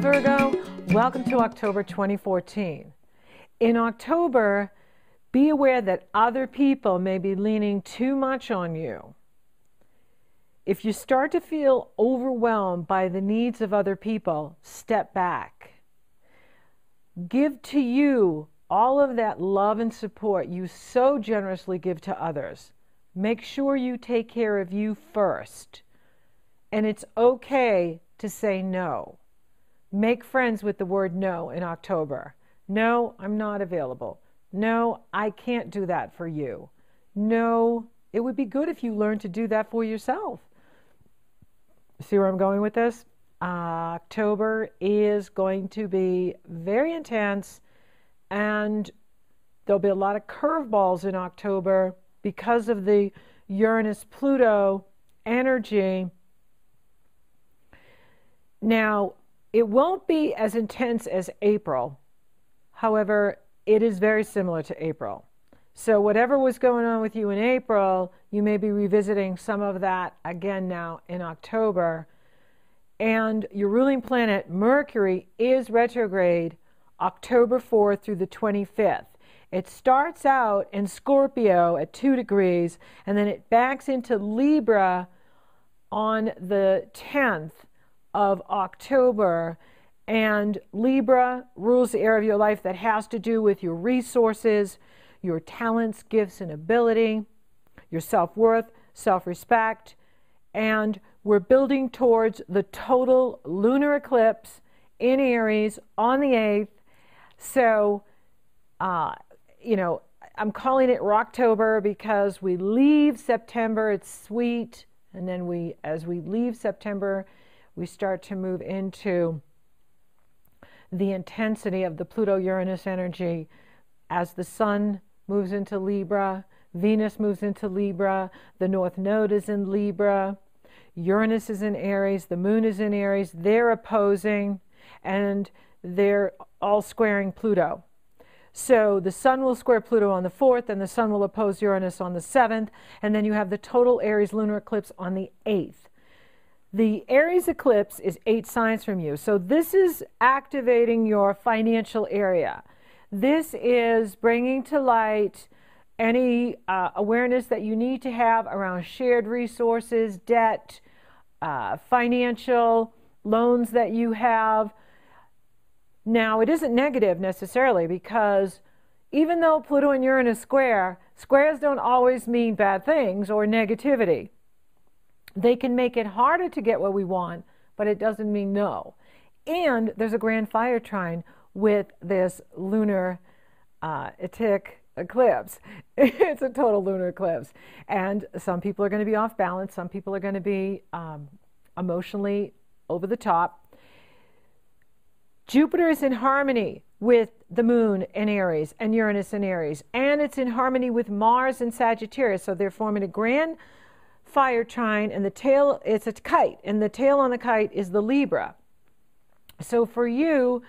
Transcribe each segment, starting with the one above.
Virgo. Welcome to October 2014. In October, be aware that other people may be leaning too much on you. If you start to feel overwhelmed by the needs of other people, step back. Give to you all of that love and support you so generously give to others. Make sure you take care of you first. And it's okay to say no. Make friends with the word no in October. No, I'm not available. No, I can't do that for you. No, it would be good if you learned to do that for yourself. See where I'm going with this? October is going to be very intense, and there'll be a lot of curveballs in October because of the Uranus-Pluto energy. Now, it won't be as intense as April. However, it is very similar to April. So whatever was going on with you in April, you may be revisiting some of that again now in October. And your ruling planet, Mercury, is retrograde October 4th through the 25th. It starts out in Scorpio at 2 degrees, and then it backs into Libra on the 10th of October. And Libra rules the area of your life that has to do with your resources, your talents, gifts, and ability, your self-worth, self-respect. And we're building towards the total lunar eclipse in Aries on the 8th. So, I'm calling it Rocktober because we leave September, it's sweet. And then as we leave September, we start to move into the intensity of the Pluto-Uranus energy as the Sun moves into Libra, Venus moves into Libra, the North Node is in Libra, Uranus is in Aries, the Moon is in Aries, they're opposing, and they're all squaring Pluto. So the Sun will square Pluto on the 4th, and the Sun will oppose Uranus on the 7th, and then you have the total Aries lunar eclipse on the 8th. The Aries eclipse is 8 signs from you. So this is activating your financial area. This is bringing to light any awareness that you need to have around shared resources, debt, financial loans that you have. Now, it isn't negative necessarily because even though Pluto and Uranus square, squares don't always mean bad things or negativity. They can make it harder to get what we want, but it doesn't mean no. And there's a grand fire trine with this lunar eclipse. It's a total lunar eclipse. And some people are going to be off balance. Some people are going to be emotionally over the top. Jupiter is in harmony with the Moon in Aries and Uranus in Aries. And it's in harmony with Mars in Sagittarius. So they're forming a grand fire trine, and the tail, it's a kite, and the tail on the kite is the Libra. So for you,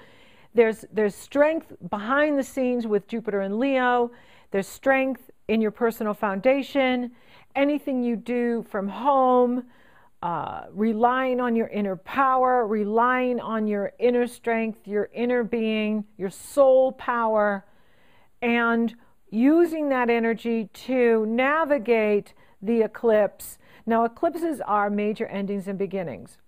there's strength behind the scenes with Jupiter and Leo. There's strength in your personal foundation. Anything you do from home, relying on your inner power, relying on your inner strength, your inner being, your soul power, and using that energy to navigate the eclipse. Now, eclipses are major endings and beginnings.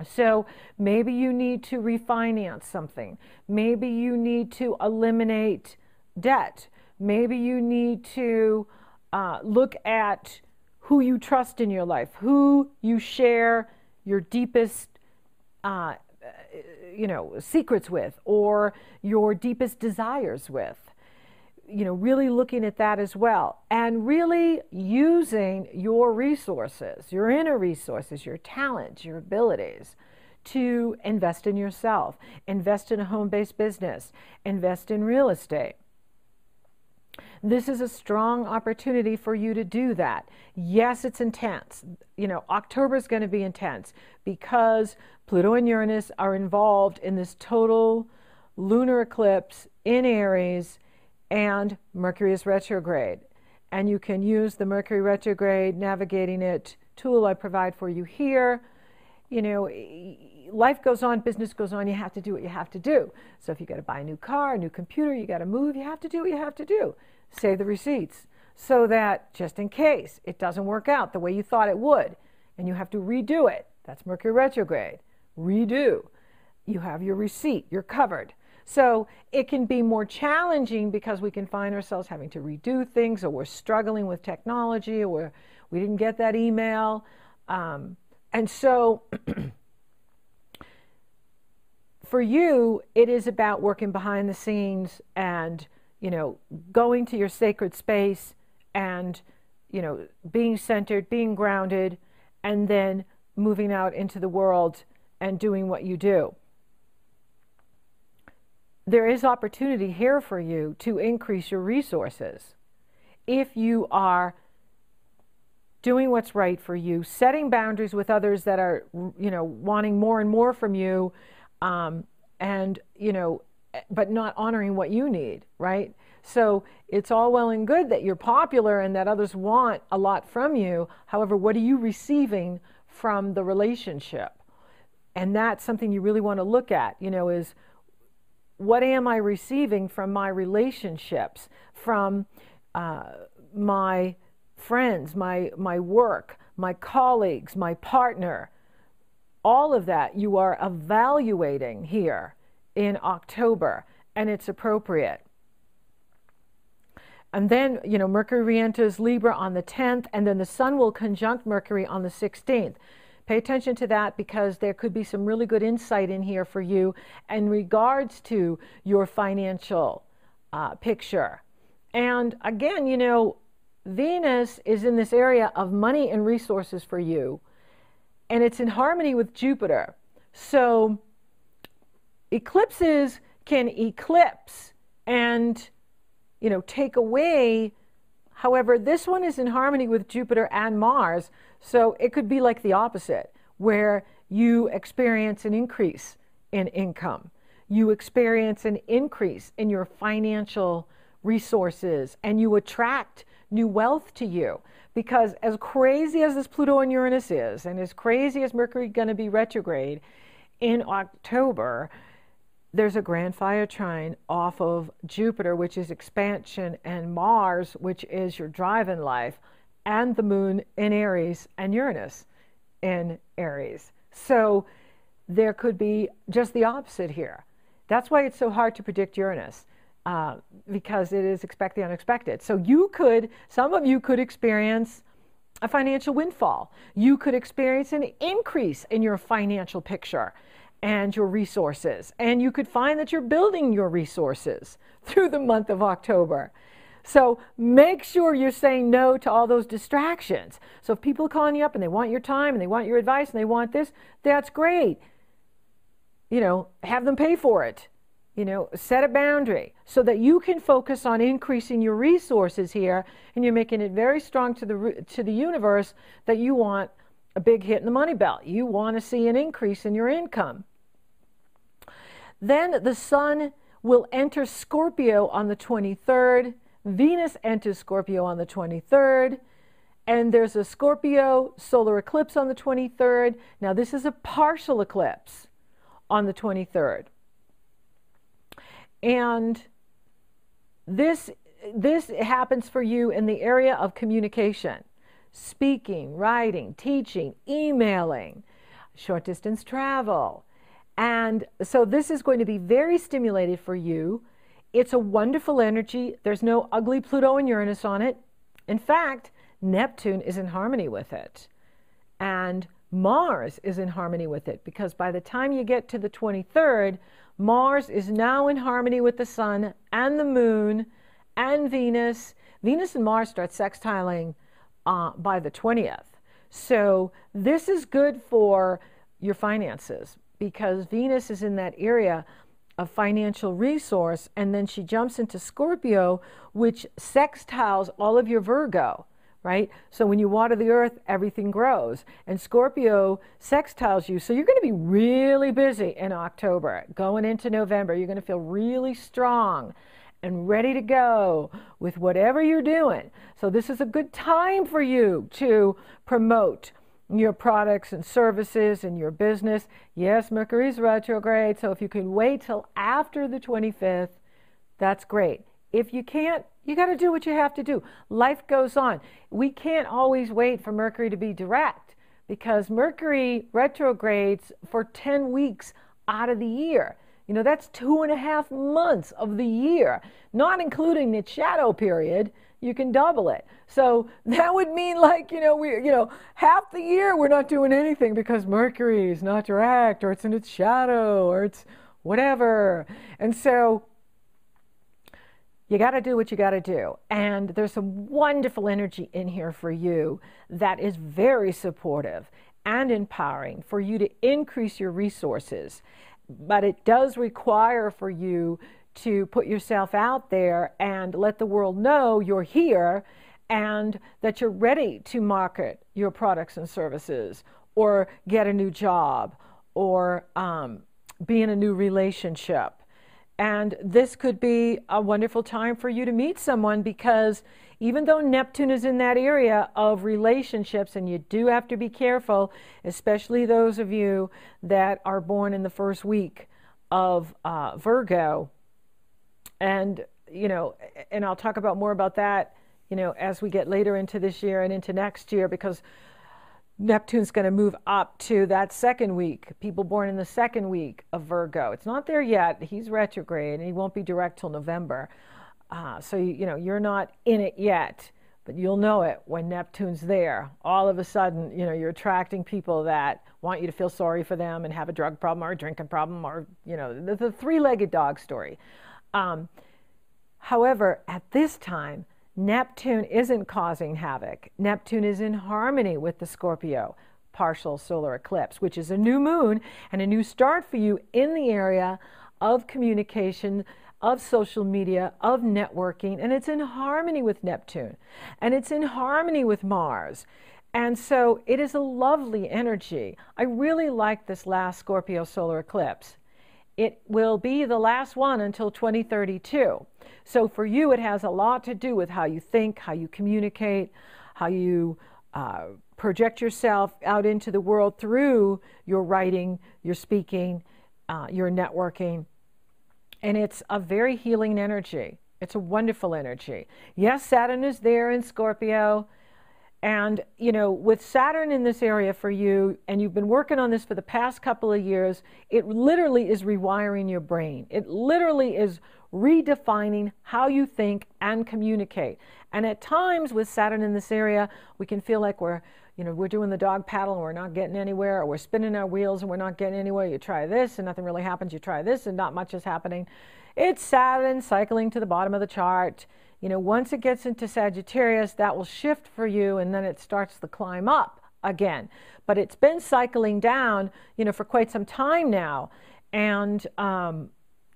So maybe you need to refinance something. Maybe you need to eliminate debt. Maybe you need to look at who you trust in your life, who you share your deepest secrets with, or your deepest desires with. Really looking at that as well, and really using your resources, your inner resources, your talents, your abilities to invest in yourself, invest in a home-based business, invest in real estate. This is a strong opportunity for you to do that. Yes, it's intense. October is going to be intense because Pluto and Uranus are involved in this total lunar eclipse in Aries, and Mercury is retrograde. And you can use the Mercury retrograde navigating it tool I provide for you here you know, life goes on, business goes on, you have to do what you have to do. So if you got to buy a new car, a new computer, you got to move, you have to do what you have to do. Save the receipts so that just in case it doesn't work out the way you thought it would and you have to redo it. That's Mercury retrograde. Redo. You have your receipt. You're covered. So it can be more challenging because we can find ourselves having to redo things, or we're struggling with technology, or we didn't get that email. And so for you, it is about working behind the scenes and, you know, going to your sacred space and, you know, being centered, being grounded, and then moving out into the world and doing what you do. There is opportunity here for you to increase your resources if you are doing what's right for you, setting boundaries with others that are, you know, wanting more and more from you, and, you know, but not honoring what you need, right? So it's all well and good that you're popular and that others want a lot from you. However, what are you receiving from the relationship? And that's something you really want to look at, you know, is what am I receiving from my relationships, from my friends, my work, my colleagues, my partner? All of that you are evaluating here in October, and it's appropriate. And then, you know, Mercury re-enters Libra on the 10th, and then the Sun will conjunct Mercury on the 16th. Pay attention to that because there could be some really good insight in here for you in regards to your financial picture. And again, you know, Venus is in this area of money and resources for you, and it's in harmony with Jupiter. So eclipses can eclipse and, you know, take away. However, this one is in harmony with Jupiter and Mars, so it could be like the opposite, where you experience an increase in income. You experience an increase in your financial resources, and you attract new wealth to you. Because as crazy as this Pluto and Uranus is, and as crazy as Mercury is going to be retrograde in October, there's a grand fire trine off of Jupiter, which is expansion, and Mars, which is your drive in life, and the Moon in Aries, and Uranus in Aries. So there could be just the opposite here. That's why it's so hard to predict Uranus, because it is expect the unexpected. So some of you could experience a financial windfall. You could experience an increase in your financial picture and your resources. And you could find that you're building your resources through the month of October. So make sure you're saying no to all those distractions. So if people are calling you up and they want your time and they want your advice and they want this, that's great. You know, have them pay for it. You know, set a boundary so that you can focus on increasing your resources here, and you're making it very strong to the universe that you want a big hit in the money belt. You want to see an increase in your income. Then the Sun will enter Scorpio on the 23rd. Venus enters Scorpio on the 23rd. And there's a Scorpio solar eclipse on the 23rd. Now this is a partial eclipse on the 23rd. And this happens for you in the area of communication, speaking, writing, teaching, emailing, short distance travel. And so this is going to be very stimulated for you. It's a wonderful energy. There's no ugly Pluto and Uranus on it. In fact, Neptune is in harmony with it. And Mars is in harmony with it, because by the time you get to the 23rd, Mars is now in harmony with the Sun and the Moon and Venus. Venus and Mars start sextiling by the 20th. So this is good for your finances, because Venus is in that area of financial resource, and then she jumps into Scorpio, which sextiles all of your Virgo, right? So when you water the earth, everything grows. And Scorpio sextiles you. So you're going to be really busy in October. Going into November, you're going to feel really strong and ready to go with whatever you're doing. So this is a good time for you to promote your products and services and your business. Yes, Mercury's retrograde, so if you can wait till after the 25th, that's great. If you can't, you got to do what you have to do. Life goes on. We can't always wait for Mercury to be direct because Mercury retrogrades for 10 weeks out of the year. You know, that's 2.5 months of the year, not including the shadow period. You can double it. So that would mean like, half the year we're not doing anything because Mercury is not direct or it's in its shadow or it's whatever. And so you got to do what you got to do. And there's some wonderful energy in here for you that is very supportive and empowering for you to increase your resources. But it does require for you to put yourself out there and let the world know you're here and that you're ready to market your products and services or get a new job or be in a new relationship. And this could be a wonderful time for you to meet someone because even though Neptune is in that area of relationships, and you do have to be careful, especially those of you that are born in the first week of Virgo, and I'll talk about more about that, as we get later into this year and into next year, because Neptune's going to move up to that second week, people born in the second week of Virgo. It's not there yet. He's retrograde, and he won't be direct till November. So, you're not in it yet, but you'll know it when Neptune's there. All of a sudden, you're attracting people that want you to feel sorry for them and have a drug problem or a drinking problem or, the three-legged dog story. However, at this time, Neptune isn't causing havoc. Neptune is in harmony with the Scorpio partial solar eclipse, which is a new moon and a new start for you in the area of communication, of social media, of networking, and it's in harmony with Neptune, and it's in harmony with Mars. And so it is a lovely energy. I really like this last Scorpio solar eclipse. It will be the last one until 2032. So for you, it has a lot to do with how you think, how you communicate, how you project yourself out into the world through your writing, your speaking, your networking. And it's a very healing energy. It's a wonderful energy. Yes, Saturn is there in Scorpio. And, with Saturn in this area for you, and you've been working on this for the past couple of years, it literally is rewiring your brain. It literally is redefining how you think and communicate. And at times with Saturn in this area, we can feel like we're doing the dog paddle and we're not getting anywhere, or we're spinning our wheels and we're not getting anywhere. You try this and nothing really happens. You try this and not much is happening. It's Saturn cycling to the bottom of the chart. Once it gets into Sagittarius, that will shift for you, and then it starts the climb up again. But it's been cycling down, for quite some time now. And,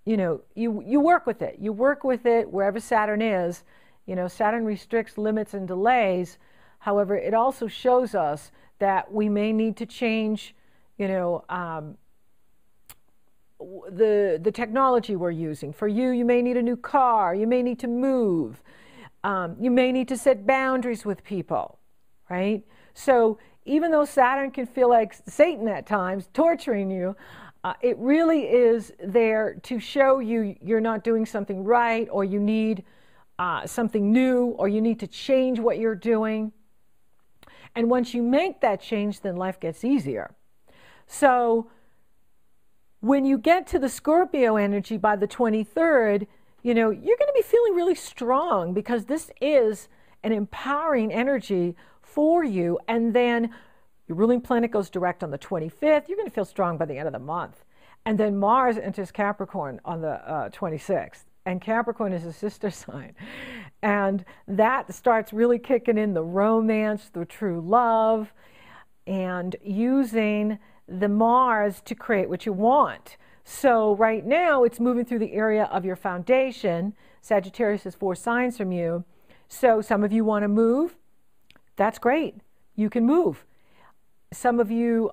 you work with it. You work with it wherever Saturn is. Saturn restricts, limits, and delays. However, it also shows us that we may need to change, the technology we're using. For you, you may need a new car. You may need to move. You may need to set boundaries with people, right? So even though Saturn can feel like Satan at times, torturing you, it really is there to show you you're not doing something right, or you need something new, or you need to change what you're doing. And once you make that change, then life gets easier. So when you get to the Scorpio energy by the 23rd, you're going to be feeling really strong, because this is an empowering energy for you. And then your ruling planet goes direct on the 25th. You're going to feel strong by the end of the month. And then Mars enters Capricorn on the 26th. And Capricorn is a sister sign. And that starts really kicking in the romance, the true love, and using the Mars to create what you want. So right now it's moving through the area of your foundation. Sagittarius is 4 signs from you. So some of you want to move. That's great. You can move. Some of you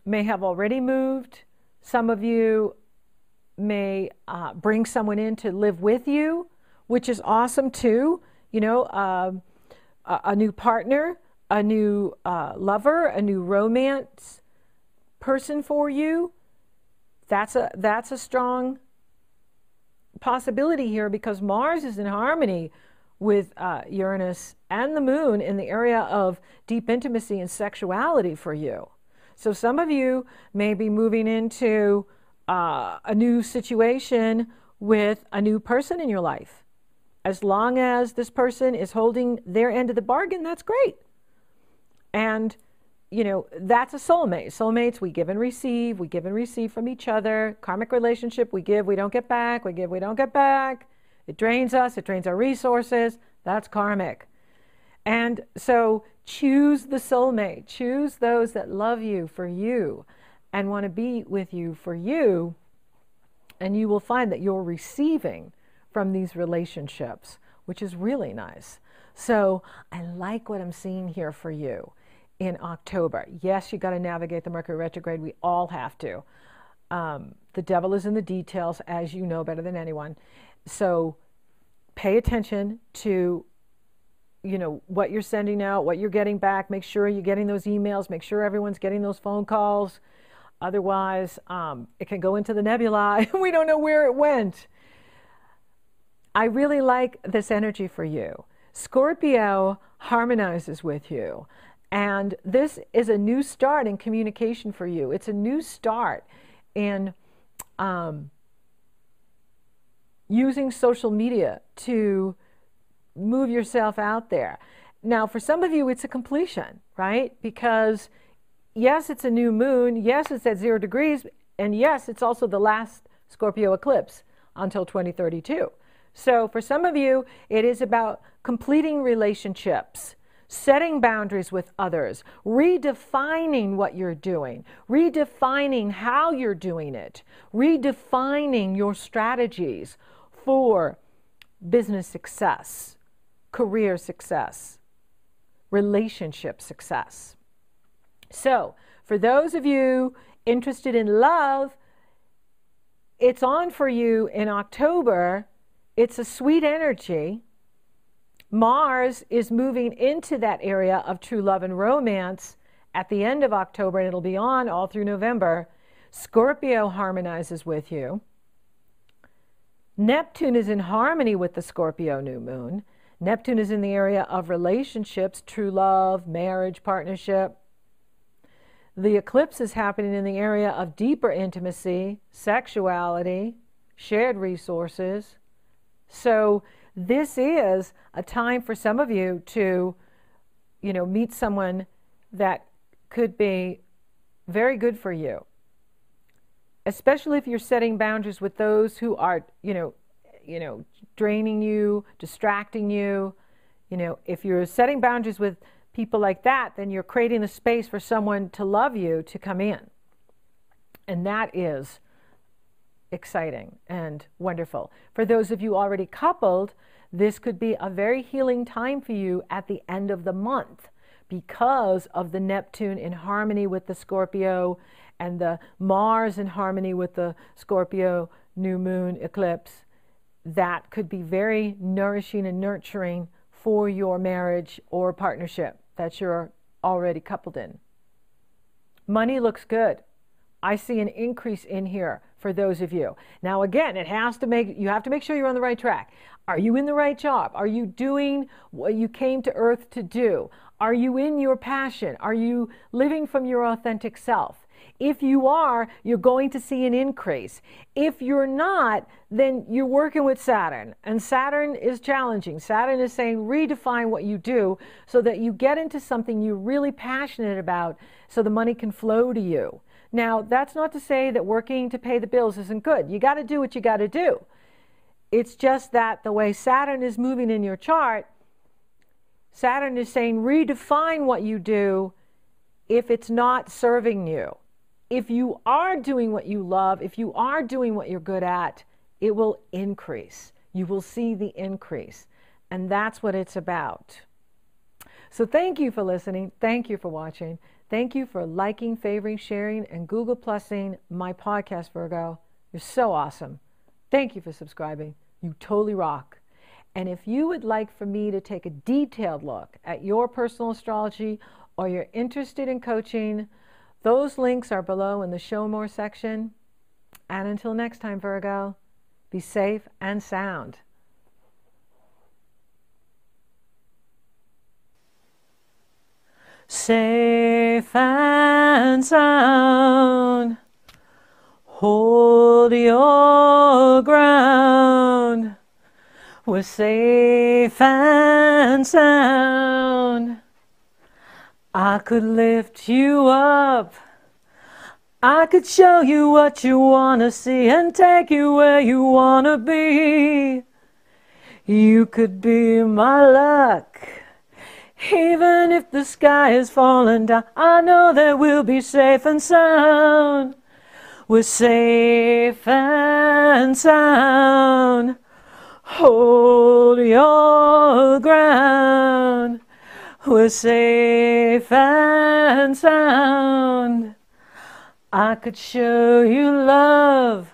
may have already moved. Some of you may bring someone in to live with you, which is awesome too. A new partner, a new lover, a new romance person for you. That's a strong possibility here, because Mars is in harmony with Uranus and the moon in the area of deep intimacy and sexuality for you. So some of you may be moving into a new situation with a new person in your life. As long as this person is holding their end of the bargain, that's great. And, you know, that's a soulmate. Soulmates, we give and receive. We give and receive from each other. Karmic relationship, we give, we don't get back. We give, we don't get back. It drains us. It drains our resources. That's karmic. And so choose the soulmate. Choose those that love you for you and want to be with you for you. And you will find that you're receiving from these relationships, which is really nice. So I like what I'm seeing here for you in October. Yes, you got to navigate the Mercury retrograde. We all have to. The devil is in the details, as you know better than anyone. So pay attention to, you know, what you're sending out, what you're getting back. Make sure you're getting those emails. Make sure everyone's getting those phone calls. Otherwise, it can go into the nebula. We don't know where it went. I really like this energy for you. Scorpio harmonizes with you. And this is a new start in communication for you. It's a new start in using social media to move yourself out there. Now, for some of you, it's a completion, right? Because yes, it's a new moon. Yes, it's at 0 degrees. And yes, it's also the last Scorpio eclipse until 2032. So for some of you, it is about completing relationships, setting boundaries with others, redefining what you're doing, redefining how you're doing it, redefining your strategies for business success, career success, relationship success. So for those of you interested in love, it's on for you in October. It's a sweet energy. Mars is moving into that area of true love and romance at the end of October, and it'll be on all through November. Scorpio harmonizes with you. Neptune is in harmony with the Scorpio new moon. Neptune is in the area of relationships, true love, marriage, partnership. The eclipse is happening in the area of deeper intimacy, sexuality, shared resources. So this is a time for some of you to, you know, meet someone that could be very good for you, especially if you're setting boundaries with those who are, you know, draining you, distracting you. You know, if you're setting boundaries with people like that, then you're creating the space for someone to love you to come in. And that is exciting and wonderful. For those of you already coupled, this could be a very healing time for you at the end of the month because of the Neptune in harmony with the Scorpio and the Mars in harmony with the Scorpio new moon eclipse. That could be very nourishing and nurturing for your marriage or partnership that you're already coupled in. Money looks good. I see an increase in here for those of you. Now again, you have to make sure you're on the right track. Are you in the right job? Are you doing what you came to Earth to do? Are you in your passion? Are you living from your authentic self? If you are, you're going to see an increase. If you're not, then you're working with Saturn. And Saturn is challenging. Saturn is saying redefine what you do so that you get into something you're really passionate about so the money can flow to you. Now, that's not to say that working to pay the bills isn't good. You got to do what you got to do. It's just that the way Saturn is moving in your chart, Saturn is saying redefine what you do if it's not serving you. If you are doing what you love, if you are doing what you're good at, it will increase. You will see the increase. And that's what it's about. So thank you for listening. Thank you for watching. Thank you for liking, favoring, sharing, and Google Plusing my podcast, Virgo. You're so awesome. Thank you for subscribing. You totally rock. And if you would like for me to take a detailed look at your personal astrology, or you're interested in coaching, those links are below in the Show More section. And until next time, Virgo, be safe and sound. Safe and sound. Hold your ground. We're safe and sound. I could lift you up. I could show you what you want to see and take you where you want to be. You could be my luck. Even if the sky is falling down, I know that we'll be safe and sound. We're safe and sound. Hold your ground. We're safe and sound. I could show you love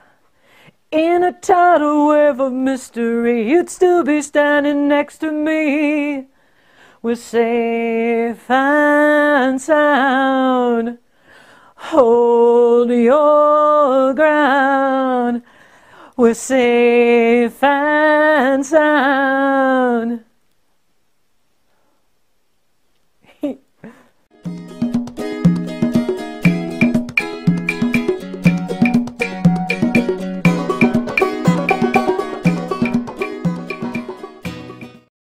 in a tidal wave of mystery. You'd still be standing next to me. We're safe and sound. Hold your ground. We're safe and sound.